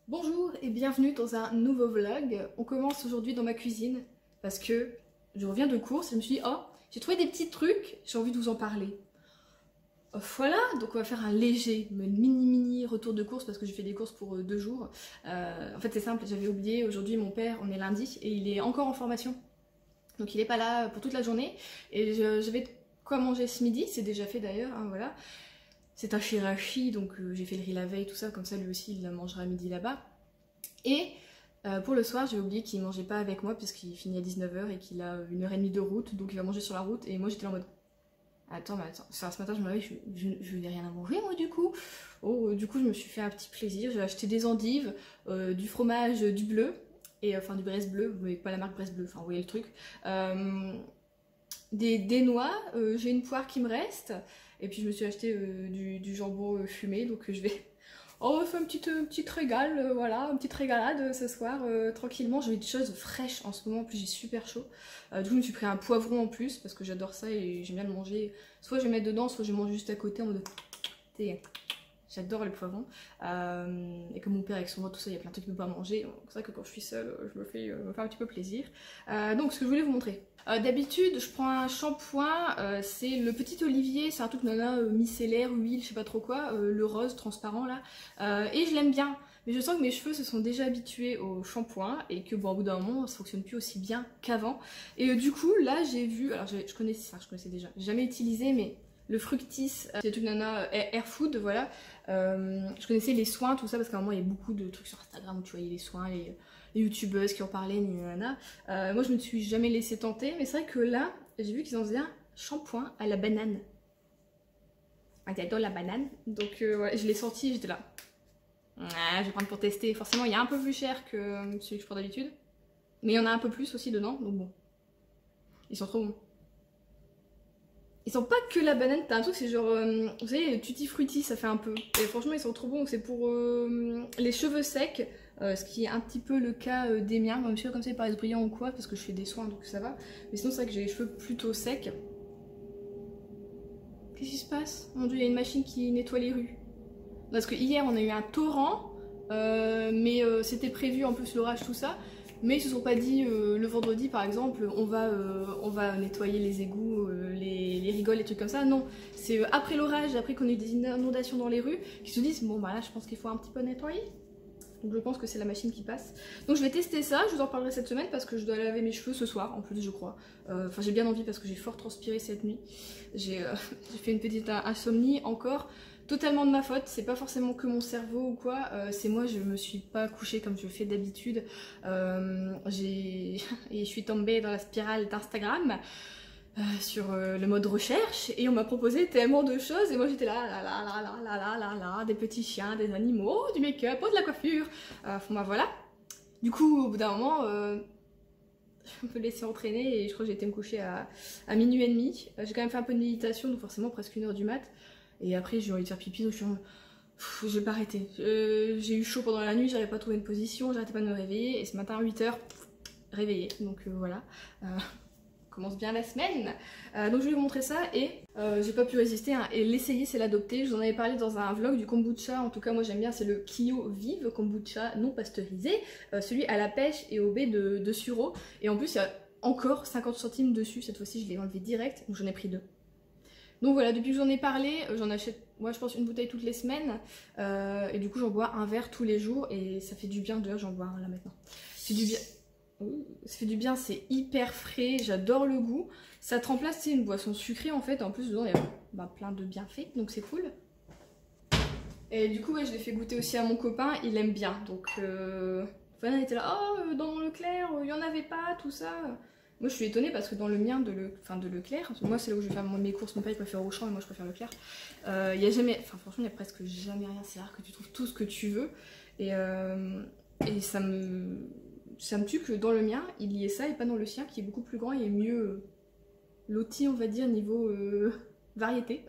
Bonjour et bienvenue dans un nouveau vlog. On commence aujourd'hui dans ma cuisine parce que je reviens de course et je me suis dit, oh, j'ai trouvé des petits trucs, j'ai envie de vous en parler. Voilà, donc on va faire un léger, mini retour de course parce que j'ai fait des courses pour 2 jours. En fait c'est simple, j'avais oublié, aujourd'hui mon père, on est lundi et il est encore en formation. Donc il est pas là pour toute la journée et j'avais quoi manger ce midi, c'est déjà fait d'ailleurs, hein, voilà. C'est un shirashi, donc j'ai fait le riz la veille, tout ça, comme ça lui aussi il la mangera à midi là-bas. Et pour le soir, j'ai oublié qu'il mangeait pas avec moi puisqu'il finit à 19 h et qu'il a 1 h 30 de route, donc il va manger sur la route. Et moi j'étais en mode attends, mais attends, enfin, ce matin je me réveille, je n'ai rien à manger moi du coup. Oh, du coup je me suis fait un petit plaisir, j'ai acheté des endives, du fromage, du bleu, et enfin du Bresse bleu, vous voyez pas la marque Bresse bleu, enfin vous voyez le truc. Des noix, j'ai une poire qui me reste. Et puis je me suis acheté du jambon fumé, donc je vais... Oh, on va faire une petite régale, voilà, une petite régalade ce soir, tranquillement. J'ai des choses fraîches en ce moment, en plus j'ai super chaud. Du coup je me suis pris un poivron en plus, parce que j'adore ça et j'aime bien le manger. Soit je vais mettre dedans, soit je mange juste à côté en mode... J'adore le poivron. Et comme mon père avec son voix, tout ça, il y a plein de trucs qu'il ne peut pas manger. C'est vrai que quand je suis seule, je me fais un petit peu plaisir. Donc ce que je voulais vous montrer. D'habitude, je prends un shampoing, c'est le Petit Olivier, c'est un truc nana micellaire, huile, je sais pas trop quoi, le rose transparent là. Et je l'aime bien. Mais je sens que mes cheveux se sont déjà habitués au shampoing et que bon, au bout d'un moment, ça fonctionne plus aussi bien qu'avant. Et du coup, là, j'ai vu, alors je connaissais déjà, j'ai jamais utilisé, mais le Fructis, c'est le truc nana Air Food, voilà. Je connaissais les soins, tout ça, parce qu'à un moment, il y a beaucoup de trucs sur Instagram où tu voyais les soins, les youtubeuses qui en parlaient, nana. Moi, je me suis jamais laissé tenter, mais c'est vrai que là, j'ai vu qu'ils en faisaient un shampoing à la banane. J'adore la banane, donc ouais, je l'ai sorti, j'étais là. Je vais prendre pour tester. Forcément, il est un peu plus cher que celui que je prends d'habitude. Mais il y en a un peu plus aussi dedans, donc bon. Ils sont trop bons. Ils sont pas que la banane, t'as un truc, c'est genre, vous savez, tutti frutti, ça fait un peu. Et franchement, ils sont trop bons, c'est pour les cheveux secs, ce qui est un petit peu le cas des miens. Même si comme ça, ils paraissent brillants ou quoi, parce que je fais des soins, donc ça va. Mais sinon, c'est vrai que j'ai les cheveux plutôt secs. Qu'est-ce qui se passe? Mon dieu, il y a une machine qui nettoie les rues. Parce que hier, on a eu un torrent, mais c'était prévu en plus l'orage, tout ça. Mais ils se sont pas dit le vendredi par exemple on va nettoyer les égouts, les rigoles, les trucs comme ça. Non, c'est après l'orage, après qu'on ait eu des inondations dans les rues, qu'ils se disent bon bah là je pense qu'il faut un petit peu nettoyer. Donc je pense que c'est la machine qui passe. Donc je vais tester ça, je vous en parlerai cette semaine parce que je dois laver mes cheveux ce soir en plus je crois. Enfin j'ai bien envie parce que j'ai fort transpiré cette nuit. J'ai fait une petite insomnie encore. Totalement de ma faute, c'est pas forcément que mon cerveau ou quoi, c'est moi, je me suis pas couchée comme je fais d'habitude. Et je suis tombée dans la spirale d'Instagram sur le mode recherche et on m'a proposé tellement de choses et moi j'étais là, des petits chiens, des animaux, du make-up, de la coiffure. Enfin bah voilà. Du coup, au bout d'un moment, je me laisser entraîner et je crois que j'ai été me coucher à minuit et demi. J'ai quand même fait un peu de méditation, donc forcément presque 1 h du mat. Et après j'ai envie de faire pipi, donc je vais pas arrêter. J'ai eu chaud pendant la nuit, j'arrivais pas à trouver une position, j'arrêtais pas de me réveiller. Et ce matin à 8 h, réveillée. Donc voilà, commence bien la semaine. Donc je vais vous montrer ça et j'ai pas pu résister. Hein, et l'essayer c'est l'adopter. Je vous en avais parlé dans un vlog du kombucha. En tout cas moi j'aime bien, c'est le Kyo Vive kombucha non pasteurisé. Celui à la pêche et au baie de sureau. Et en plus il y a encore 50 centimes dessus. Cette fois-ci je l'ai enlevé direct, donc j'en ai pris 2. Donc voilà, depuis que j'en ai parlé, j'en achète, moi je pense une bouteille toutes les semaines, et du coup j'en bois un verre tous les jours, et ça fait du bien, d'ailleurs j'en bois un là maintenant. Ça fait du bien, ça fait du bien, c'est hyper frais, j'adore le goût, ça te remplace, c'est une boisson sucrée en fait, en plus dedans il y a plein de bienfaits, donc c'est cool. Et du coup ouais, je l'ai fait goûter aussi à mon copain, il aime bien, donc Fana était là, oh dans mon Leclerc, il y en avait pas, tout ça. Moi je suis étonnée parce que dans le mien de Leclerc, moi c'est là où je vais faire mes courses, mon père il préfère Auchan et moi je préfère Leclerc. Il y a jamais, enfin franchement il y a presque jamais rien, c'est rare que tu trouves tout ce que tu veux. Et ça me tue que dans le mien il y ait ça et pas dans le sien qui est beaucoup plus grand et mieux loti on va dire niveau variété.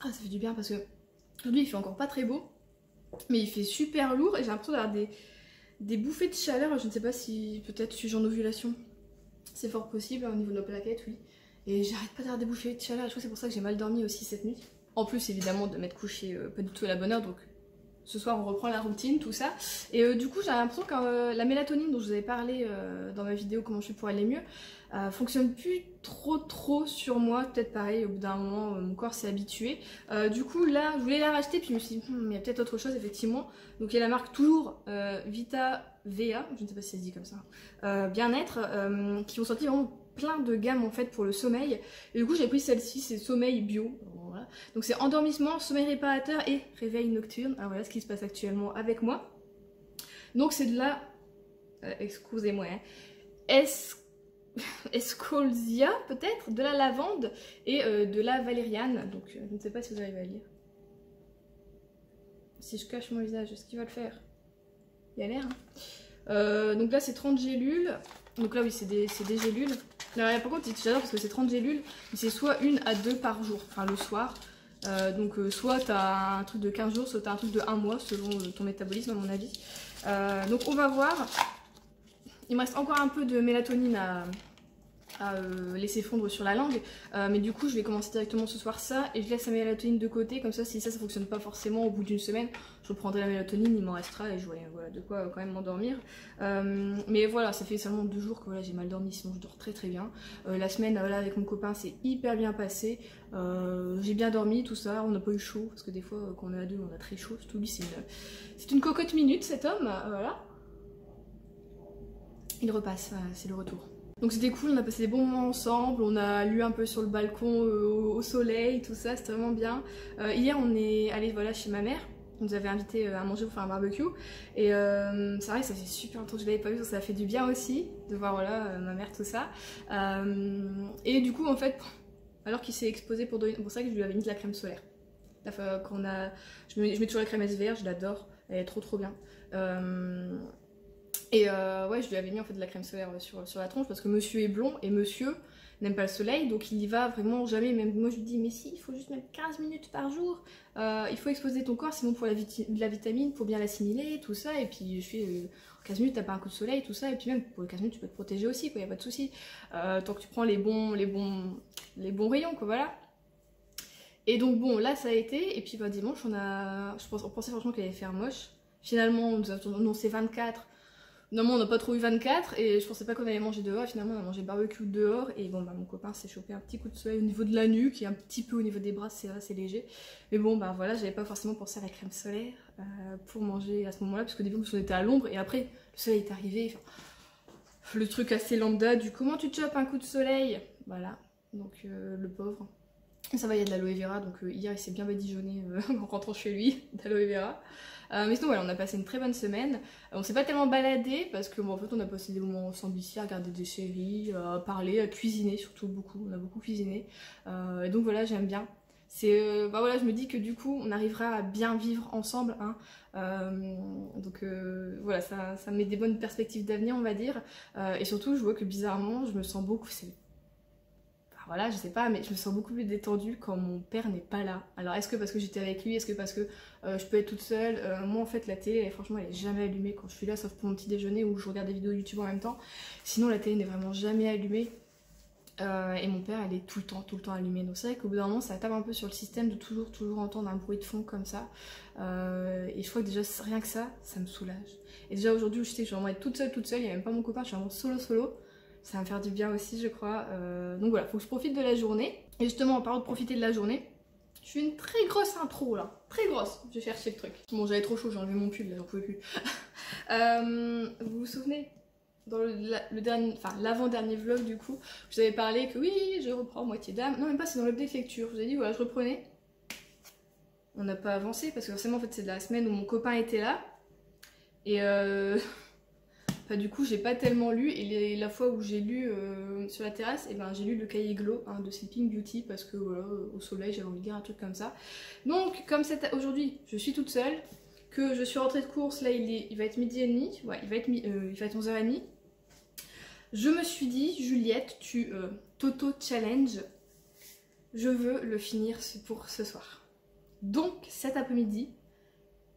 Ah ça fait du bien parce que aujourd'hui il fait encore pas très beau, mais il fait super lourd et j'ai l'impression d'avoir des bouffées de chaleur, je ne sais pas si peut-être suis-je en ovulation, c'est fort possible au niveau de nos plaquettes, oui. Et j'arrête pas d'avoir des bouffées de chaleur, je crois que c'est pour ça que j'ai mal dormi aussi cette nuit. En plus évidemment de m'être couchée pas du tout à la bonne heure, donc ce soir on reprend la routine, tout ça. Et du coup j'ai l'impression que la mélatonine dont je vous avais parlé dans ma vidéo comment je fais pour aller mieux, fonctionne plus trop sur moi. Peut-être pareil, au bout d'un moment mon corps s'est habitué. Du coup là je voulais la racheter puis je me suis dit il y a peut-être autre chose effectivement. Donc il y a la marque toujours Vita VA, je ne sais pas si ça se dit comme ça, bien-être, qui ont sorti vraiment plein de gammes en fait pour le sommeil. Et du coup j'ai pris celle-ci, c'est sommeil bio. Voilà. Donc c'est endormissement, sommeil réparateur et réveil nocturne. Alors voilà ce qui se passe actuellement avec moi. Donc c'est de la excusez-moi Escolzia peut-être, de la lavande et de la valériane. Donc je ne sais pas si vous arrivez à lire. Si je cache mon visage, est-ce qu'il va le faire? Il y a l'air. Hein. Donc là c'est 30 gélules. Donc là oui c'est des gélules. Alors, par contre j'adore parce que c'est 30 gélules, mais c'est soit 1 à 2 par jour, enfin le soir. Donc soit t'as un truc de 15 jours, soit t'as un truc de 1 mois selon ton métabolisme à mon avis. Donc on va voir. Il me reste encore un peu de mélatonine à laisser fondre sur la langue, mais du coup je vais commencer directement ce soir ça et je laisse la mélatonine de côté, comme ça si ça fonctionne pas forcément au bout d'une semaine je reprendrai la mélatonine, il m'en restera et j'aurai voilà, de quoi quand même m'endormir. Mais voilà, ça fait seulement 2 jours que voilà, j'ai mal dormi, sinon je dors très bien. La semaine voilà, avec mon copain c'est hyper bien passé, j'ai bien dormi, tout ça, on n'a pas eu chaud parce que des fois quand on est à deux on a très chaud, surtout lui c'est une cocotte minute cet homme, voilà. Il repasse, c'est le retour. Donc c'était cool, on a passé des bons moments ensemble, on a lu un peu sur le balcon au soleil, tout ça, c'était vraiment bien. Hier on est allé voilà, chez ma mère, on nous avait invité à manger pour faire un barbecue. Et c'est vrai que ça fait super longtemps que je l'avais pas vu, donc ça a fait du bien aussi de voir voilà, ma mère, tout ça. Et du coup en fait, alors qu'il s'est exposé pour donner, c'est ça que je lui avais mis de la crème solaire. Je mets toujours la crème SVR, je l'adore, elle est trop bien. Et ouais, je lui avais mis en fait de la crème solaire sur la tronche parce que monsieur est blond et monsieur n'aime pas le soleil, donc il y va vraiment jamais. Même moi je lui dis mais si, il faut juste mettre 15 minutes par jour, il faut exposer ton corps sinon pour de la vitamine, pour bien l'assimiler, tout ça. Et puis je fais 15 minutes t'as pas un coup de soleil, tout ça, et puis même pour les 15 minutes tu peux te protéger aussi quoi, y a pas de souci, tant que tu prends les bons rayons quoi, voilà. Et donc bon là ça a été, et puis bah, dimanche on pensait franchement qu'il allait faire moche, finalement on nous a annoncé 24. Normalement on n'a pas trop eu 24 et je pensais pas qu'on allait manger dehors, et finalement on a mangé barbecue dehors. Et bon bah mon copain s'est chopé un petit coup de soleil au niveau de la nuque et un petit peu au niveau des bras, c'est assez léger. Mais bon bah voilà, j'avais pas forcément pensé à la crème solaire pour manger à ce moment là, parce qu'au début on était à l'ombre et après le soleil est arrivé, enfin, le truc assez lambda du comment tu te chopes un coup de soleil, voilà. Donc le pauvre. Ça va, il y a de l'aloe vera, donc hier il s'est bien badigeonné en rentrant chez lui, d'aloe vera. Mais sinon voilà, on a passé une très bonne semaine. On s'est pas tellement baladé parce que bon, en fait on a passé des moments ensemble ici à regarder des séries, à parler, à cuisiner surtout beaucoup, on a beaucoup cuisiné. Et donc voilà, j'aime bien. Bah voilà, je me dis que du coup on arrivera à bien vivre ensemble, hein. Donc voilà, ça met des bonnes perspectives d'avenir on va dire. Et surtout je vois que bizarrement je me sens beaucoup... Voilà, je sais pas, mais je me sens beaucoup plus détendue quand mon père n'est pas là. Alors est-ce que parce que j'étais avec lui, est-ce que parce que je peux être toute seule, moi en fait la télé, franchement elle est jamais allumée quand je suis là, sauf pour mon petit déjeuner où je regarde des vidéos YouTube en même temps. Sinon la télé n'est vraiment jamais allumée. Et mon père elle est tout le temps allumée. Donc c'est vrai qu'au bout d'un moment ça tape un peu sur le système de toujours entendre un bruit de fond comme ça. Et je crois que déjà rien que ça me soulage. Et déjà aujourd'hui où je sais que je vais vraiment être toute seule, il n'y a même pas mon copain, je suis vraiment solo. Ça va me faire du bien aussi je crois. Donc voilà, faut que je profite de la journée. Et justement en parlant de profiter de la journée, je fais une très grosse intro là. Très grosse, je vais chercher le truc. Bon j'avais trop chaud, j'ai enlevé mon pull là, j'en pouvais plus. Vous vous souvenez dans l'avant-dernier vlog du coup, je vous avais parlé que oui, je reprends moitié d'âme. Non même pas, c'est dans l'update lecture. Je vous ai dit voilà, je reprenais. On n'a pas avancé parce que forcément en fait c'est de la semaine où mon copain était là. Et enfin, du coup j'ai pas tellement lu, et la fois où j'ai lu sur la terrasse, et ben j'ai lu le cahier Glow hein, de Sleeping Beauty parce que voilà, au soleil j'avais envie de lire un truc comme ça. Donc comme aujourd'hui je suis toute seule, que je suis rentrée de course, là il va être midi et demi, ouais il va être 11h30. Je me suis dit Juliette, tu t'auto-challenge, je veux le finir pour ce soir. Donc cet après-midi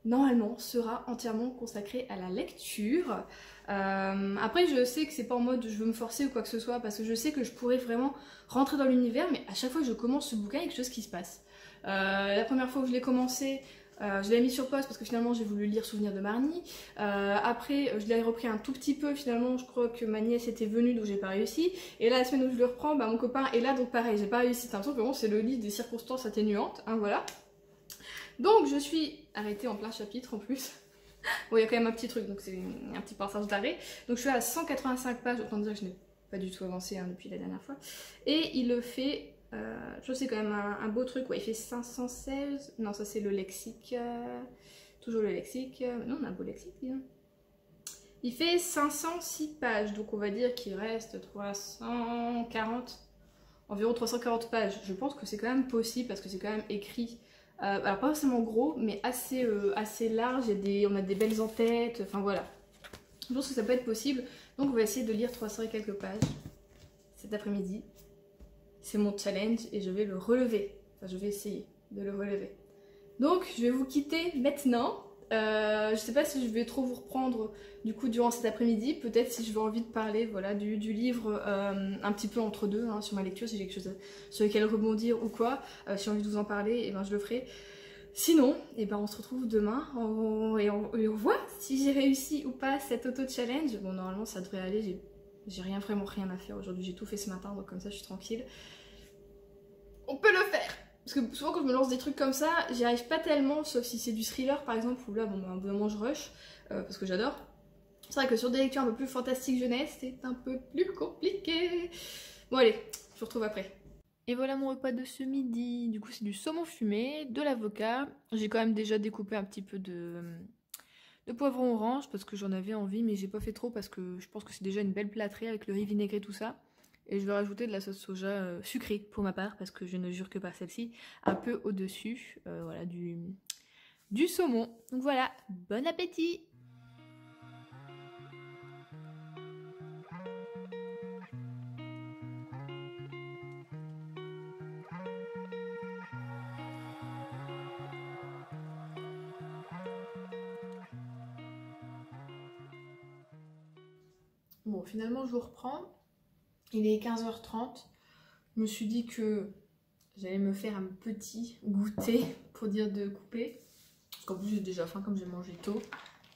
normalement sera entièrement consacré à la lecture. Après je sais que c'est pas en mode je veux me forcer ou quoi que ce soit, parce que je sais que je pourrais vraiment rentrer dans l'univers, mais à chaque fois que je commence ce bouquin il y a quelque chose qui se passe. La première fois où je l'ai commencé, Je l'ai mis sur pause parce que finalement j'ai voulu lire Souvenir de Marnie. Après je l'ai repris un tout petit peu, finalement je crois que ma nièce était venue donc j'ai pas réussi. Et là la semaine où je le reprends, bah, mon copain est là donc pareil, j'ai pas réussi. T'as l'impression que vraiment c'est le livre des circonstances atténuantes, hein, voilà. Donc je suis arrêtée en plein chapitre en plus. Bon il y a quand même un petit truc donc c'est un petit passage d'arrêt. Donc je suis à 185 pages, autant dire que je n'ai pas du tout avancé hein, depuis la dernière fois. Et il le fait... je trouve que c'est quand même un beau truc, ouais, il fait 516, non ça c'est le lexique, toujours le lexique, non on a un beau lexique, disons. Il fait 506 pages, donc on va dire qu'il reste 340, environ 340 pages. Je pense que c'est quand même possible parce que c'est quand même écrit, alors pas forcément gros, mais assez large, on a des belles en-têtes, enfin voilà. Je pense que ça peut être possible, donc on va essayer de lire 300 et quelques pages cet après-midi. C'est mon challenge et je vais le relever. Enfin, je vais essayer de le relever. Donc, je vais vous quitter maintenant. Je sais pas si je vais trop vous reprendre du coup durant cet après-midi. Peut-être si je vais envie de parler voilà, du livre un petit peu entre deux hein, sur ma lecture, si j'ai quelque chose sur lequel rebondir ou quoi. Si j'ai envie de vous en parler, et ben, je le ferai. Sinon, et ben, on se retrouve demain et on voit si j'ai réussi ou pas cet auto-challenge. Bon, normalement, ça devrait aller. J'ai vraiment rien à faire aujourd'hui, j'ai tout fait ce matin, donc comme ça je suis tranquille. On peut le faire! Parce que souvent quand je me lance des trucs comme ça, j'y arrive pas tellement, sauf si c'est du thriller par exemple, où là, bon, à un moment je rush, parce que j'adore. C'est vrai que sur des lectures un peu plus fantastique jeunesse, c'est un peu plus compliqué. Bon allez, je vous retrouve après. Et voilà mon repas de ce midi. Du coup c'est du saumon fumé, de l'avocat. J'ai quand même déjà découpé un petit peu de poivron orange parce que j'en avais envie, mais j'ai pas fait trop parce que je pense que c'est déjà une belle plâtrée avec le riz vinaigré tout ça. Et je vais rajouter de la sauce soja sucrée pour ma part parce que je ne jure que par celle-ci, un peu au-dessus voilà, du saumon. Donc voilà, bon appétit! Bon, finalement je vous reprends. Il est 15h30. Je me suis dit que j'allais me faire un petit goûter pour dire de couper. Parce qu'en plus j'ai déjà faim comme j'ai mangé tôt.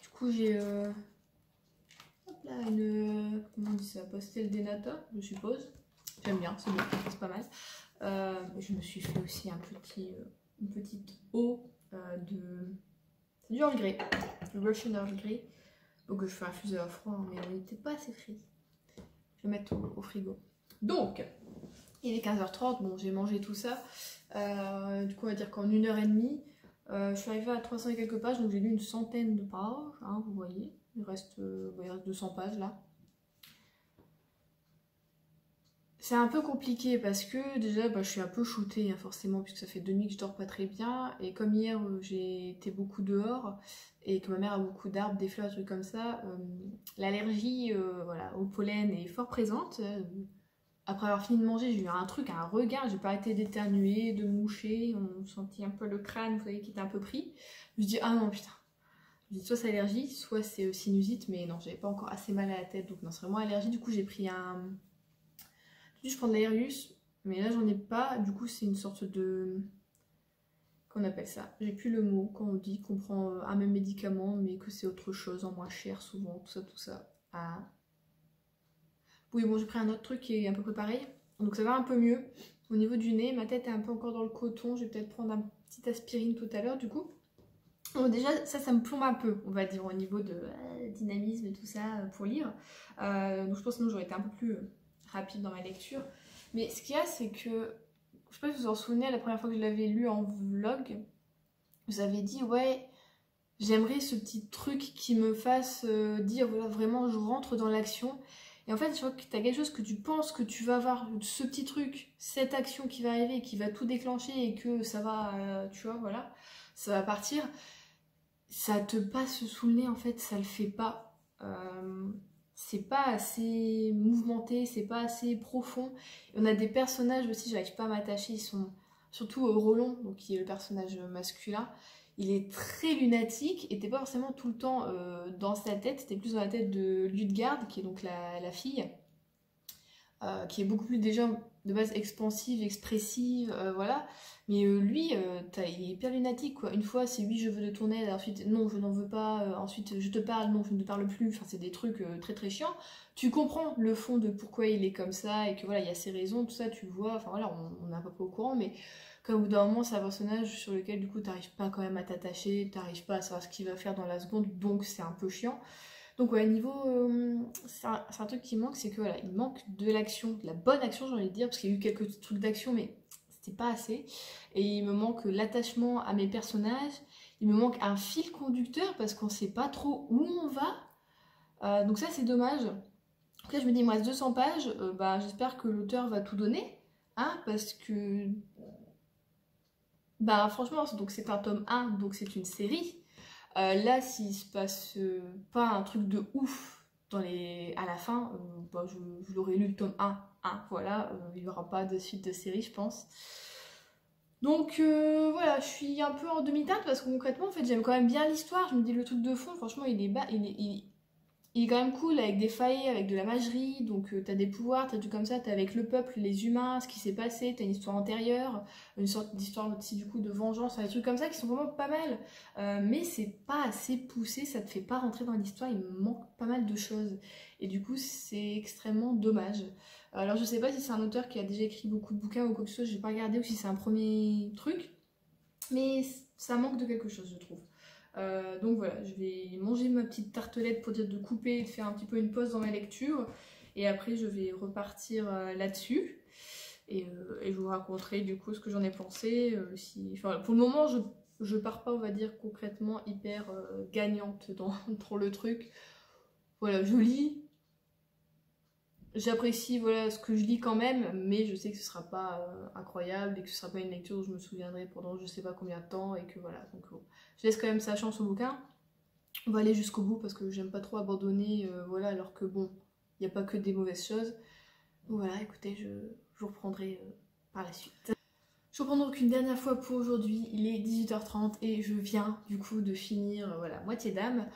Du coup j'ai hop là, comment on dit ça, pastel de nata, je suppose. J'aime bien, c'est bon, c'est pas mal. Je me suis fait aussi une petite eau c'est du Earl Grey, le Russian Earl Grey. Donc je fais infuser à froid, mais il n'était pas assez frais. Je vais mettre au frigo. Donc, il est 15h30, bon j'ai mangé tout ça. Du coup on va dire qu'en 1h30, je suis arrivée à 300 et quelques pages, donc j'ai lu une centaine de pages, hein, vous voyez. Il reste 200 pages là. C'est un peu compliqué parce que déjà je suis un peu shootée hein, forcément puisque ça fait 2 nuits que je dors pas très bien et comme hier j'ai été beaucoup dehors et que ma mère a beaucoup d'arbres, des fleurs, des trucs comme ça, l'allergie voilà, au pollen est fort présente. Après avoir fini de manger, j'ai eu un regard, j'ai pas arrêté d'éternuer, de moucher, on sentit un peu le crâne, vous voyez, qui était un peu pris. Je me dis ah non putain. Je dis soit c'est allergie, soit c'est sinusite, mais non, j'avais pas encore assez mal à la tête, donc non, c'est vraiment allergie. Du coup j'ai pris je prends de l'Aerius, mais là j'en ai pas, du coup c'est une sorte de... Qu'on appelle ça? J'ai plus le mot quand on dit qu'on prend un même médicament, mais que c'est autre chose, en moins cher souvent, tout ça. Ah. Oui bon j'ai pris un autre truc qui est à peu près pareil, donc ça va un peu mieux. Au niveau du nez, ma tête est un peu encore dans le coton, je vais peut-être prendre un petit aspirine tout à l'heure du coup. Bon, déjà ça me plombe un peu, on va dire, au niveau de dynamisme et tout ça pour lire. Donc je pense que j'aurais été un peu plus... rapide dans ma lecture, mais ce qu'il y a c'est que je sais pas si vous vous en souvenez, la première fois que je l'avais lu en vlog, vous avez dit ouais j'aimerais ce petit truc qui me fasse dire voilà vraiment je rentre dans l'action, et en fait je vois que tu as quelque chose que tu penses que tu vas avoir, ce petit truc, cette action qui va arriver, qui va tout déclencher et que ça va tu vois voilà, ça va partir, ça te passe sous le nez en fait, ça le fait pas. C'est pas assez mouvementé, c'est pas assez profond. Et on a des personnages aussi, j'arrive pas à m'attacher, ils sont surtout Roland, donc qui est le personnage masculin. Il est très lunatique et t'es pas forcément tout le temps dans sa tête, t'es plus dans la tête de Ludgarde, qui est donc la fille, qui est beaucoup plus déjà de base expansive, expressive, voilà. Mais lui, il est hyper lunatique quoi. Une fois c'est oui je veux de ton aide, ensuite non je n'en veux pas, ensuite je te parle, non je ne te parle plus, enfin c'est des trucs très très chiants. Tu comprends le fond de pourquoi il est comme ça et que voilà il y a ses raisons, tout ça tu le vois, enfin voilà on est à peu près au courant, mais comme au bout d'un moment c'est un personnage sur lequel du coup t'arrives pas quand même à t'attacher, t'arrives pas à savoir ce qu'il va faire dans la seconde, donc c'est un peu chiant. Donc ouais, niveau... c'est un truc qui manque, c'est que voilà, il manque de l'action, de la bonne action j'ai envie de dire, parce qu'il y a eu quelques trucs d'action, mais c'était pas assez. Et il me manque l'attachement à mes personnages, il me manque un fil conducteur, parce qu'on sait pas trop où on va. Donc ça c'est dommage. Donc là je me dis, il me reste 200 pages, bah, j'espère que l'auteur va tout donner, hein, parce que... Bah franchement, donc c'est un tome 1, donc c'est une série. Là, s'il se passe pas un truc de ouf à la fin, bah, je l'aurais lu le tome 1, voilà, il n'y aura pas de suite de série, je pense. Donc voilà, je suis un peu en demi-teinte parce que concrètement, en fait, j'aime quand même bien l'histoire. Je me dis, le truc de fond, franchement, il est quand même cool avec des failles, avec de la magie, donc t'as des pouvoirs, t'as tout comme ça, t'as avec le peuple, les humains, ce qui s'est passé, t'as une histoire antérieure, une sorte d'histoire aussi du coup de vengeance, des trucs comme ça qui sont vraiment pas mal, mais c'est pas assez poussé, ça te fait pas rentrer dans l'histoire, il me manque pas mal de choses, et du coup c'est extrêmement dommage. Alors je sais pas si c'est un auteur qui a déjà écrit beaucoup de bouquins ou quoi que ce soit, j'ai pas regardé, ou si c'est un premier truc, mais ça manque de quelque chose je trouve. Donc voilà, je vais manger ma petite tartelette pour dire de couper et de faire un petit peu une pause dans ma lecture. Et après, je vais repartir là-dessus. Et je vous raconterai du coup ce que j'en ai pensé. Enfin, pour le moment, je pars pas, on va dire, concrètement hyper gagnante dans le truc. Voilà, je lis. J'apprécie voilà, ce que je lis quand même, mais je sais que ce sera pas incroyable et que ce sera pas une lecture où je me souviendrai pendant je sais pas combien de temps et que voilà. Donc je laisse quand même sa chance au bouquin. On va aller jusqu'au bout parce que j'aime pas trop abandonner, voilà, alors que bon, il n'y a pas que des mauvaises choses. Donc voilà, écoutez, je vous reprendrai par la suite. Je reprends donc une dernière fois pour aujourd'hui, il est 18h30 et je viens du coup de finir, voilà, moitié d'âme.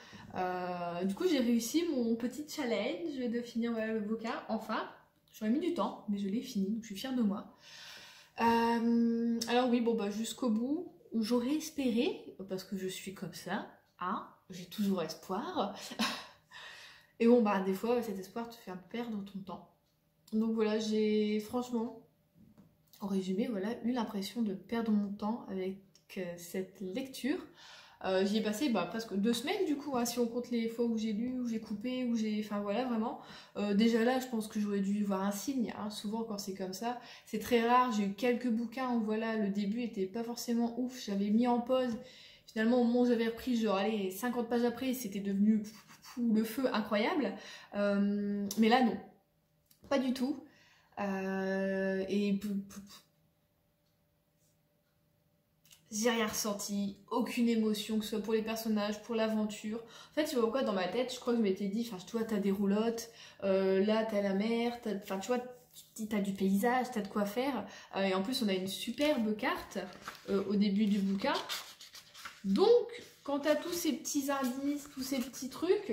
Du coup j'ai réussi mon petit challenge de finir voilà, le bouquin, enfin, j'aurais mis du temps, mais je l'ai fini, donc je suis fière de moi. Alors oui, bon bah jusqu'au bout, j'aurais espéré, parce que je suis comme ça, hein, j'ai toujours espoir. Et bon bah des fois cet espoir te fait un peu perdre ton temps. Donc voilà, j'ai franchement... En résumé, voilà, eu l'impression de perdre mon temps avec cette lecture. J'y ai passé presque 2 semaines du coup, hein, si on compte les fois où j'ai lu, où j'ai coupé, où j'ai... Enfin voilà, vraiment. Déjà là, je pense que j'aurais dû voir un signe, hein, souvent quand c'est comme ça. C'est très rare, j'ai eu quelques bouquins où voilà, le début était pas forcément ouf, j'avais mis en pause. Finalement, au moment où j'avais repris, genre allez, 50 pages après, c'était devenu le feu incroyable. Mais là, non. Pas du tout. Et j'ai rien ressenti, aucune émotion, que ce soit pour les personnages, pour l'aventure. En fait, tu vois pourquoi dans ma tête, je crois que je m'étais dit, enfin, tu vois, t'as des roulottes, là, t'as la mer, enfin, tu vois, t'as du paysage, t'as de quoi faire. Et en plus, on a une superbe carte au début du bouquin. Donc, quand t'as tous ces petits indices, tous ces petits trucs...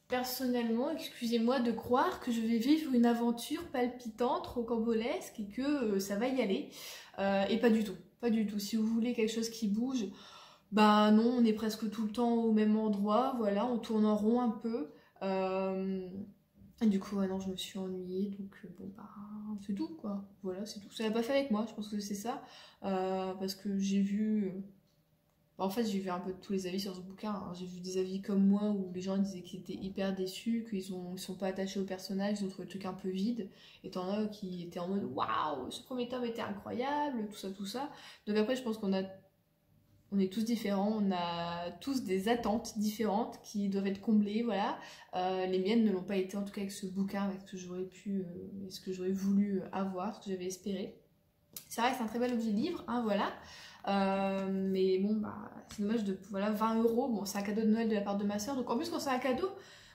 Personnellement, excusez-moi de croire que je vais vivre une aventure palpitante, rocambolesque et que ça va y aller. Et pas du tout, pas du tout. Si vous voulez quelque chose qui bouge, bah non, on est presque tout le temps au même endroit, voilà, on tourne en rond un peu. Et du coup, ouais, non, je me suis ennuyée, donc bon, bah, c'est tout, quoi. Voilà, c'est tout. Ça n'a pas fait avec moi, je pense que c'est ça. Parce que j'ai vu... En fait, j'ai vu un peu tous les avis sur ce bouquin. Hein. J'ai vu des avis comme moi où les gens disaient qu'ils étaient hyper déçus, qu'ils sont pas attachés au personnage, ils ont trouvé le truc un peu vide. Et t'en as qui étaient en mode waouh, ce premier tome était incroyable, tout ça, tout ça. Donc après, je pense on est tous différents, on a tous des attentes différentes qui doivent être comblées, voilà. Les miennes ne l'ont pas été en tout cas avec ce bouquin, avec ce que j'aurais pu, ce que j'aurais voulu avoir, ce que j'avais espéré. C'est vrai que c'est un très bel objet de livre, hein, voilà. Mais bon, bah, c'est dommage de... Voilà, 20 €, bon, c'est un cadeau de Noël de la part de ma soeur. Donc en plus, quand c'est un cadeau,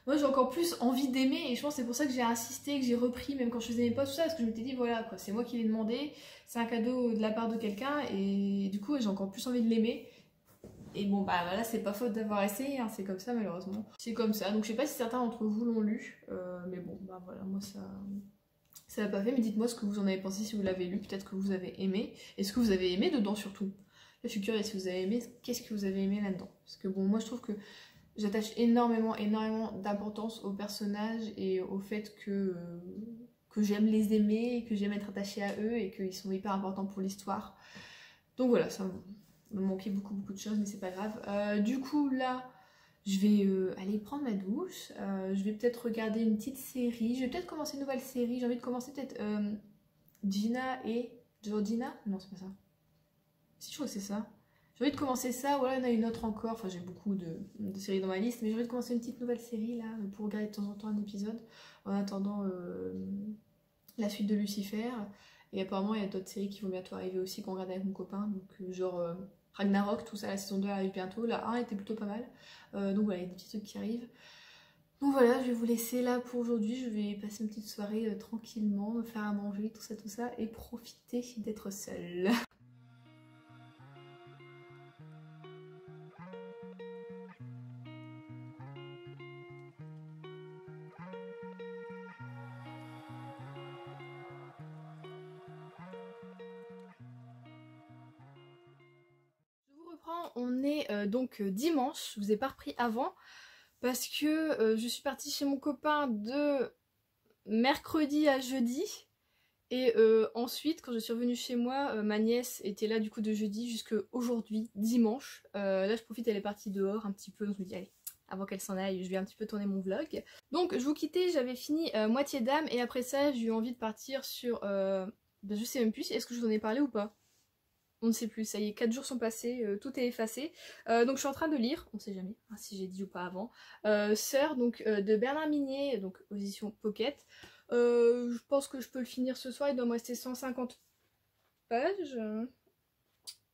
moi j'ai encore plus envie d'aimer. Et je pense que c'est pour ça que j'ai insisté, que j'ai repris, même quand je faisais mes posts, tout ça. Parce que je m'étais dit, voilà, quoi, c'est moi qui l'ai demandé. C'est un cadeau de la part de quelqu'un. Et du coup, j'ai encore plus envie de l'aimer. Et bon, bah voilà, c'est pas faute d'avoir essayé, hein, c'est comme ça, malheureusement. C'est comme ça. Donc je sais pas si certains d'entre vous l'ont lu. Mais bon, bah voilà, moi ça... ça l'a pas fait, mais dites-moi ce que vous en avez pensé si vous l'avez lu, peut-être que vous avez aimé. Et ce que vous avez aimé dedans surtout. Là je suis curieuse si vous avez aimé, qu'est-ce que vous avez aimé là-dedans. Parce que bon, moi je trouve que j'attache énormément d'importance aux personnages et au fait que j'aime les aimer, que j'aime être attachée à eux et qu'ils sont hyper importants pour l'histoire. Donc voilà, ça me manquait beaucoup de choses, mais c'est pas grave. Du coup là, je vais aller prendre ma douche, je vais peut-être regarder une petite série, je vais peut-être commencer une nouvelle série, j'ai envie de commencer peut-être Gina et Georgina, non c'est pas ça, si je crois que c'est ça. J'ai envie de commencer ça, voilà, il y en a une autre encore, enfin j'ai beaucoup de séries dans ma liste, mais j'ai envie de commencer une petite nouvelle série là, pour regarder de temps en temps un épisode, en attendant la suite de Lucifer, et apparemment il y a d'autres séries qui vont bientôt arriver aussi qu'on regarde avec mon copain, donc genre Ragnarok, tout ça, la saison 2 arrive bientôt, la 1 était plutôt pas mal, donc voilà, il y a des petits trucs qui arrivent. Donc voilà, je vais vous laisser là pour aujourd'hui, je vais passer une petite soirée tranquillement, me faire à manger, tout ça, et profiter d'être seule. On est donc dimanche, je vous ai pas repris avant parce que je suis partie chez mon copain de mercredi à jeudi et ensuite quand je suis revenue chez moi, ma nièce était là du coup de jeudi jusqu'à aujourd'hui, dimanche. Là je profite, elle est partie dehors un petit peu, donc je me dis allez, avant qu'elle s'en aille, je vais un petit peu tourner mon vlog. Donc je vous quittais, j'avais fini Moitié d'âme et après ça j'ai eu envie de partir sur... je sais même plus, est-ce que je vous en ai parlé ou pas? On ne sait plus, ça y est, 4 jours sont passés, tout est effacé. Donc je suis en train de lire, on ne sait jamais hein, si j'ai dit ou pas avant, Sœur donc, de Bernard Minier, donc aux éditions Pocket. Je pense que je peux le finir ce soir, il doit me rester 150 pages.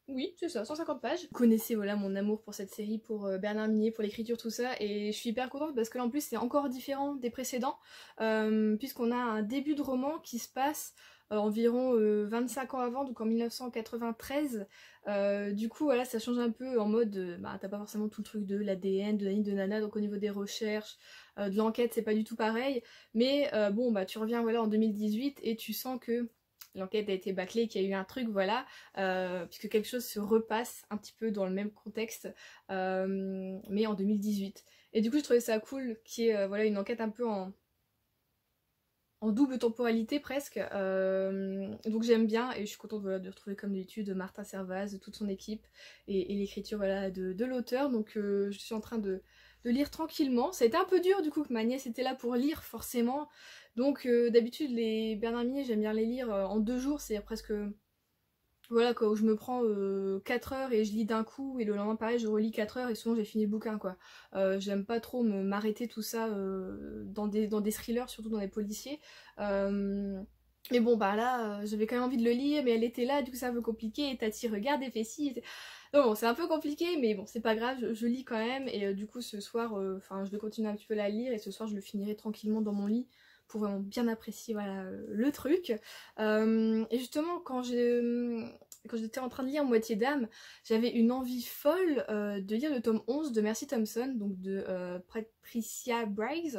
Oui, c'est ça, 150 pages. Vous connaissez voilà mon amour pour cette série, pour Bernard Minier, pour l'écriture, tout ça, et je suis hyper contente parce que là en plus c'est encore différent des précédents, puisqu'on a un début de roman qui se passe environ 25 ans avant, donc en 1993. Du coup voilà, ça change un peu en mode, bah t'as pas forcément tout le truc de l'ADN, de Nani, de Nana, donc au niveau des recherches, de l'enquête c'est pas du tout pareil, mais bon bah tu reviens voilà en 2018 et tu sens que l'enquête a été bâclée, qu'il y a eu un truc, voilà, puisque quelque chose se repasse un petit peu dans le même contexte, mais en 2018. Et du coup, je trouvais ça cool qu'il y ait voilà, une enquête un peu en double temporalité presque, donc j'aime bien et je suis contente voilà, de retrouver comme d'habitude Martin Servaz, toute son équipe et l'écriture voilà, de l'auteur, donc je suis en train de lire tranquillement. Ça a été un peu dur du coup que ma nièce était là pour lire forcément, donc d'habitude les Bernard Minier j'aime bien les lire en 2 jours, c'est presque... Voilà quoi, où je me prends 4 heures et je lis d'un coup et le lendemain pareil je relis 4 heures et souvent j'ai fini le bouquin quoi. J'aime pas trop m'arrêter tout ça dans des thrillers, surtout dans des policiers. Mais bon bah là j'avais quand même envie de le lire mais elle était là, du coup c'est un peu compliqué et Tati regarde et fait ci. Donc bon c'est un peu compliqué mais bon c'est pas grave, je lis quand même et du coup ce soir, enfin je vais continuer un petit peu à la lire et ce soir je le finirai tranquillement dans mon lit pour vraiment bien apprécier voilà, le truc. Et justement quand j'étais en train de lire Moitié d'âme, j'avais une envie folle de lire le tome 11 de Mercy Thompson, donc de Patricia Briggs,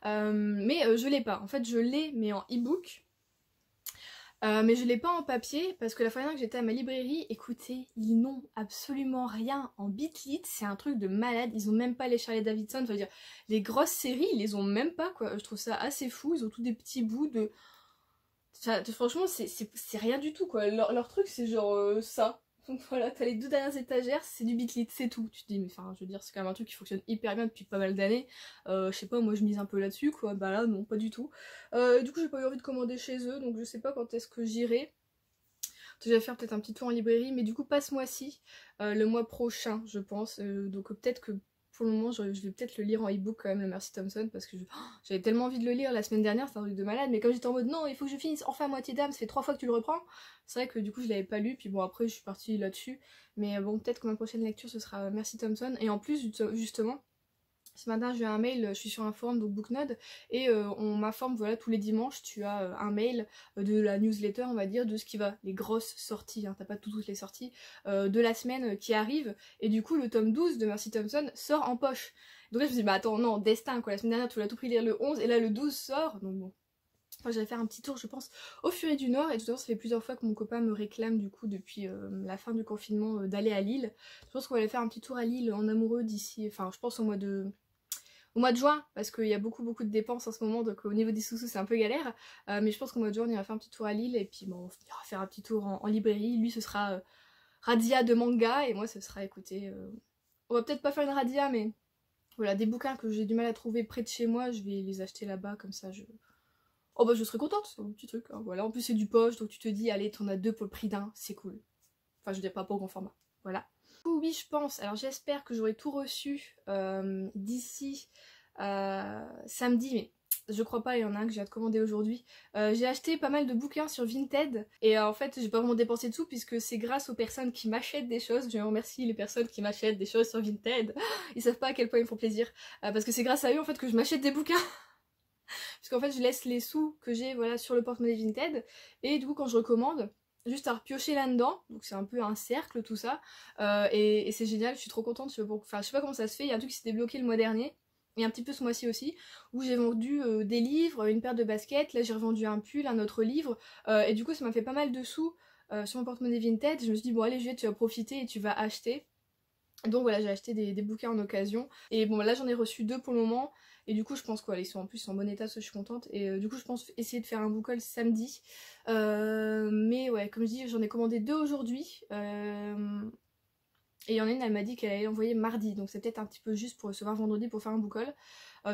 mais je l'ai pas. En fait je l'ai mais en e-book. Mais je l'ai pas en papier parce que la fois dernière que j'étais à ma librairie, écoutez, ils n'ont absolument rien en bitlit, c'est un truc de malade, ils ont même pas les Charlie Davidson, ça veut dire les grosses séries, ils les ont même pas quoi, je trouve ça assez fou, ils ont tous des petits bouts de... Franchement c'est rien du tout quoi, leur truc c'est genre ça. Donc voilà, t'as les 2 dernières étagères, c'est du bitlit, c'est tout. Tu te dis, mais enfin, je veux dire, c'est quand même un truc qui fonctionne hyper bien depuis pas mal d'années. Je sais pas, moi je mise un peu là-dessus, quoi. Bah là, non, pas du tout. Du coup, j'ai pas eu envie de commander chez eux, donc je sais pas quand est-ce que j'irai. Je vais faire peut-être un petit tour en librairie, mais du coup, pas ce mois-ci, le mois prochain, je pense. Donc peut-être que pour le moment, je vais peut-être le lire en e-book quand même, le Mercy Thompson, parce que j'avais tellement envie de le lire la semaine dernière, c'est un truc de malade, mais comme j'étais en mode non, il faut que je finisse enfin Moitié d'âme, ça fait 3 fois que tu le reprends, c'est vrai que du coup je l'avais pas lu, puis bon après je suis partie là-dessus, mais bon peut-être que ma prochaine lecture ce sera Mercy Thompson, et en plus justement, ce matin j'ai eu un mail, je suis sur un forum donc Booknode et on m'informe voilà tous les dimanches tu as un mail de la newsletter on va dire de ce qui va, les grosses sorties, hein, t'as pas toutes les sorties de la semaine qui arrivent et du coup le tome 12 de Mercy Thompson sort en poche. Donc là je me dis bah attends non, destin quoi, la semaine dernière tu l'as tout pris lire le 11 et là le 12 sort donc bon. Enfin, j'allais faire un petit tour, je pense, au Furet du Nord. Et tout à l'heure, ça fait plusieurs fois que mon copain me réclame, du coup, depuis la fin du confinement, d'aller à Lille. Je pense qu'on va aller faire un petit tour à Lille en amoureux d'ici, enfin, je pense au mois de juin, parce qu'il y a beaucoup de dépenses en ce moment, donc au niveau des sous-sous, c'est un peu galère. Mais je pense qu'au mois de juin, on ira faire un petit tour à Lille. Et puis, bon, on ira faire un petit tour en librairie. Lui, ce sera radia de manga. Et moi, ce sera, écoutez, on va peut-être pas faire une radia, mais voilà, des bouquins que j'ai du mal à trouver près de chez moi, je vais les acheter là-bas, comme ça, oh bah je serais contente, c'est un petit truc, hein, voilà. En plus c'est du poche, donc tu te dis, allez, t'en as deux pour le prix d'un, c'est cool. Enfin je veux dire pas au grand format, voilà. Oui je pense, alors j'espère que j'aurai tout reçu d'ici samedi, mais je crois pas, il y en a un que j'ai hâte de commander aujourd'hui. J'ai acheté pas mal de bouquins sur Vinted, et en fait j'ai pas vraiment dépensé de sous, puisque c'est grâce aux personnes qui m'achètent des choses. Je remercie les personnes qui m'achètent des choses sur Vinted, ils savent pas à quel point ils me font plaisir, parce que c'est grâce à eux en fait que je m'achète des bouquins. Parce qu'en fait je laisse les sous que j'ai voilà, sur le porte-monnaie Vinted, et du coup quand je recommande, juste à repiocher là-dedans, donc c'est un peu un cercle tout ça, et c'est génial, je suis trop contente, enfin je sais pas comment ça se fait, il y a un truc qui s'est débloqué le mois dernier, et un petit peu ce mois-ci aussi, où j'ai vendu des livres, une paire de baskets, là j'ai revendu un pull, un autre livre, et du coup ça m'a fait pas mal de sous sur mon porte-monnaie Vinted. Je me suis dit bon allez Juliette, tu vas profiter et tu vas acheter. Donc voilà, j'ai acheté des bouquins en occasion, et bon là j'en ai reçu 2 pour le moment. Et du coup je pense quoi, ils sont en plus en bon état, ça je suis contente. Et du coup je pense essayer de faire un book haul samedi. Mais ouais, comme je dis, j'en ai commandé 2 aujourd'hui. Et il y en a une, elle m'a dit qu'elle allait l'envoyer mardi. Donc c'est peut-être un petit peu juste pour recevoir vendredi pour faire un book haul.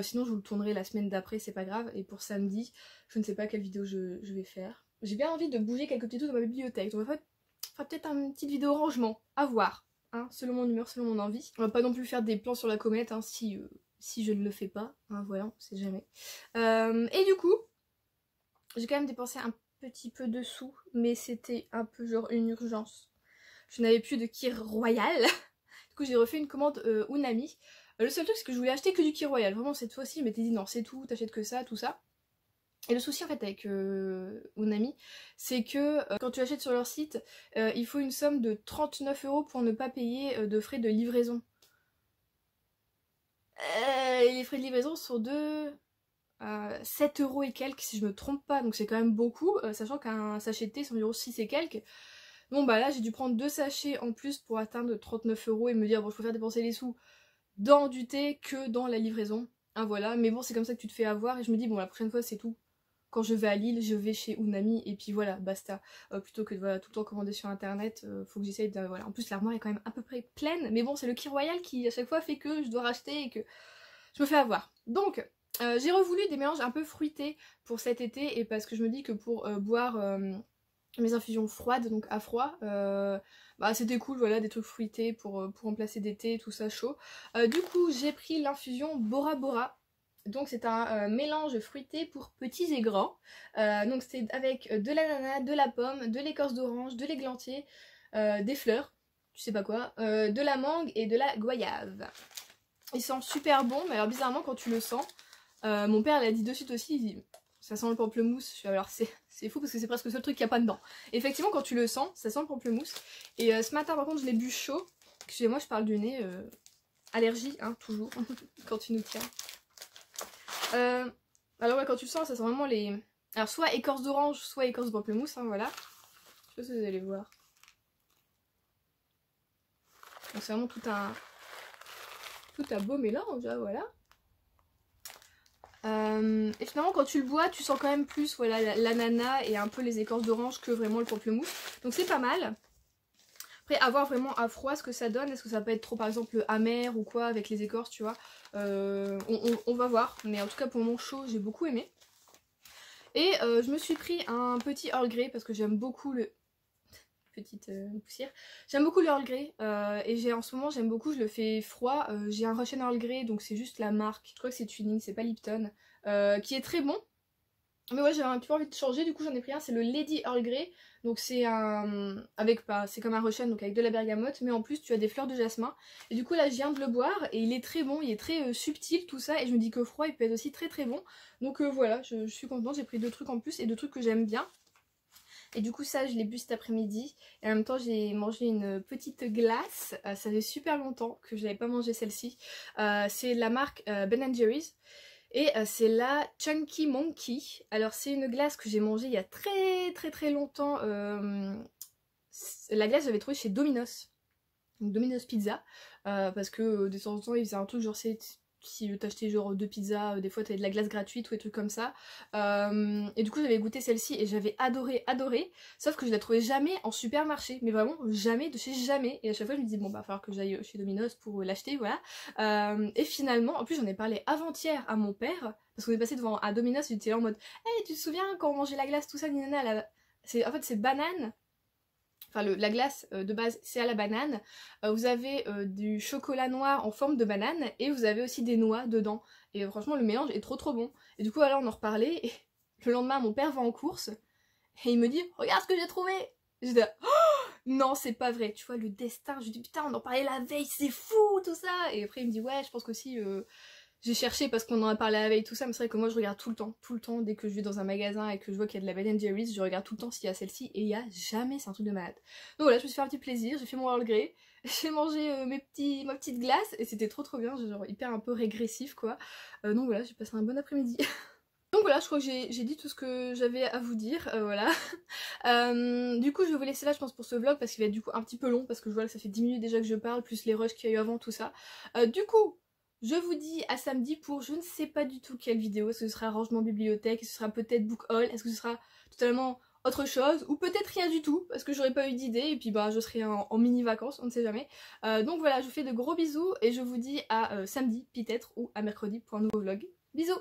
Sinon je vous le tournerai la semaine d'après, c'est pas grave. Et pour samedi, je ne sais pas quelle vidéo je vais faire. J'ai bien envie de bouger quelques petits trucs dans ma bibliothèque. Donc on va faire peut-être une petite vidéo rangement, à voir. Hein, selon mon humeur, selon mon envie. On va pas non plus faire des plans sur la comète, hein, si je ne le fais pas, hein, voilà, on sait jamais. Et du coup, j'ai quand même dépensé un petit peu de sous, mais c'était un peu genre une urgence. Je n'avais plus de Kir Royal, du coup j'ai refait une commande Unami. Le seul truc c'est que je voulais acheter que du Kir Royal, vraiment cette fois-ci je m'étais dit non c'est tout, t'achètes que ça, tout ça. Et le souci en fait avec Unami, c'est que quand tu achètes sur leur site, il faut une somme de 39 € pour ne pas payer de frais de livraison. Et les frais de livraison sont de 7 € et quelques si je me trompe pas, donc c'est quand même beaucoup, sachant qu'un sachet de thé c'est environ 6 et quelques. Bon bah là j'ai dû prendre 2 sachets en plus pour atteindre 39 € et me dire bon je préfère dépenser les sous dans du thé que dans la livraison. Hein, voilà, mais bon c'est comme ça que tu te fais avoir, et je me dis bon la prochaine fois c'est tout. Quand je vais à Lille, je vais chez Unami et puis voilà, basta. Plutôt que de voilà, tout le temps commander sur internet, faut que j'essaye de... Voilà. En plus l'armoire est quand même à peu près pleine, mais bon c'est le Kir Royal qui à chaque fois fait que je dois racheter et que je me fais avoir. Donc j'ai revoulu des mélanges un peu fruités pour cet été, et parce que je me dis que pour boire mes infusions froides, donc à froid, bah c'était cool, voilà, des trucs fruités pour remplacer des thés, tout ça chaud. Du coup j'ai pris l'infusion Bora Bora. Donc c'est un mélange fruité pour petits et grands. Donc c'est avec de l'ananas, de la pomme, de l'écorce d'orange, de l'églantier, des fleurs, je sais pas quoi, de la mangue et de la goyave. Il sent super bon, mais alors bizarrement quand tu le sens, mon père l'a dit de suite aussi, il dit ça sent le pamplemousse. Je suis alors c'est fou parce que c'est presque le seul truc qu'il n'y a pas dedans. Et effectivement quand tu le sens, ça sent le pamplemousse. Et ce matin par contre je l'ai bu chaud. Excusez-moi, je parle du nez. Allergie, hein, toujours, quand tu nous tiens. Alors ouais, quand tu le sens, ça sent vraiment les... Alors soit écorce d'orange, soit écorce de pamplemousse, hein, voilà. Je sais pas si vous allez voir. Donc c'est vraiment tout un beau mélange, hein, voilà. Et finalement quand tu le bois, tu sens quand même plus voilà, l'ananas et un peu les écorces d'orange que vraiment le pamplemousse. Donc c'est pas mal. Après, à voir vraiment à froid ce que ça donne. Est-ce que ça peut être trop par exemple amer ou quoi avec les écorces, tu vois. On va voir. Mais en tout cas pour mon chaud, j'ai beaucoup aimé. Et je me suis pris un petit Earl Grey parce que j'aime beaucoup le... Petite poussière. J'aime beaucoup le Earl Grey. Et en ce moment j'aime beaucoup, je le fais froid. J'ai un Russian Earl Grey, donc c'est juste la marque. Je crois que c'est Twinings, c'est pas Lipton. Qui est très bon. Mais ouais, j'avais un petit peu envie de changer, du coup j'en ai pris un, c'est le Lady Earl Grey. Donc c'est un... c'est comme un Russian, donc avec de la bergamote, mais en plus tu as des fleurs de jasmin. Et du coup là je viens de le boire, et il est très bon, il est très subtil tout ça, et je me dis que froid il peut être aussi très très bon. Donc voilà, je suis contente, j'ai pris 2 trucs en plus, et 2 trucs que j'aime bien. Et du coup ça je l'ai bu cet après-midi, et en même temps j'ai mangé une petite glace, ça fait super longtemps que je n'avais pas mangé celle-ci. C'est la marque Ben & Jerry's. Et c'est la Chunky Monkey. Alors c'est une glace que j'ai mangée il y a très longtemps. La glace j'avais trouvée chez Domino's. Donc Domino's Pizza. Parce que de temps en temps ils faisaient un truc genre si t'achetais genre 2 pizzas, des fois t'avais de la glace gratuite ou des trucs comme ça. Et du coup j'avais goûté celle-ci et j'avais adoré. Sauf que je la trouvais jamais en supermarché. Mais vraiment jamais, de chez jamais. Et à chaque fois je me dis bon bah il va falloir que j'aille chez Domino's pour l'acheter, voilà. Et finalement, en plus j'en ai parlé avant-hier à mon père. Parce qu'on est passé devant un Domino's, j'étais là en mode hey, tu te souviens quand on mangeait la glace, tout ça, en fait c'est banane. Enfin la glace de base c'est à la banane, vous avez du chocolat noir en forme de banane et vous avez aussi des noix dedans. Et franchement le mélange est trop bon. Et du coup voilà on en reparlait et le lendemain mon père va en course et il me dit regarde ce que j'ai trouvé. J'étais là, oh non c'est pas vrai, tu vois le destin, je lui dis putain on en parlait la veille, c'est fou tout ça. Et après il me dit ouais je pense qu'aussi j'ai cherché parce qu'on en a parlé la veille tout ça, mais c'est vrai que moi je regarde tout le temps, dès que je vais dans un magasin et que je vois qu'il y a de la Ben & Jerry's, je regarde tout le temps s'il y a celle-ci et il y a jamais, c'est un truc de malade. Donc voilà, je me suis fait un petit plaisir, j'ai fait mon Earl Grey, j'ai mangé ma petite glace et c'était trop bien, genre hyper un peu régressif quoi. Donc voilà, j'ai passé un bon après-midi. Donc voilà, je crois que j'ai dit tout ce que j'avais à vous dire, voilà. Du coup je vais vous laisser là je pense pour ce vlog parce qu'il va être du coup un petit peu long parce que je vois que ça fait 10 minutes déjà que je parle, plus les rushs qu'il y a eu avant, tout ça. Du coup, je vous dis à samedi pour je ne sais pas du tout quelle vidéo. Est-ce que ce sera rangement bibliothèque, est-ce que ce sera peut-être book haul, est-ce que ce sera totalement autre chose, ou peut-être rien du tout, parce que j'aurais pas eu d'idée, et puis bah je serai en mini vacances, on ne sait jamais. Donc voilà, je vous fais de gros bisous, et je vous dis à samedi peut-être, ou à mercredi pour un nouveau vlog. Bisous!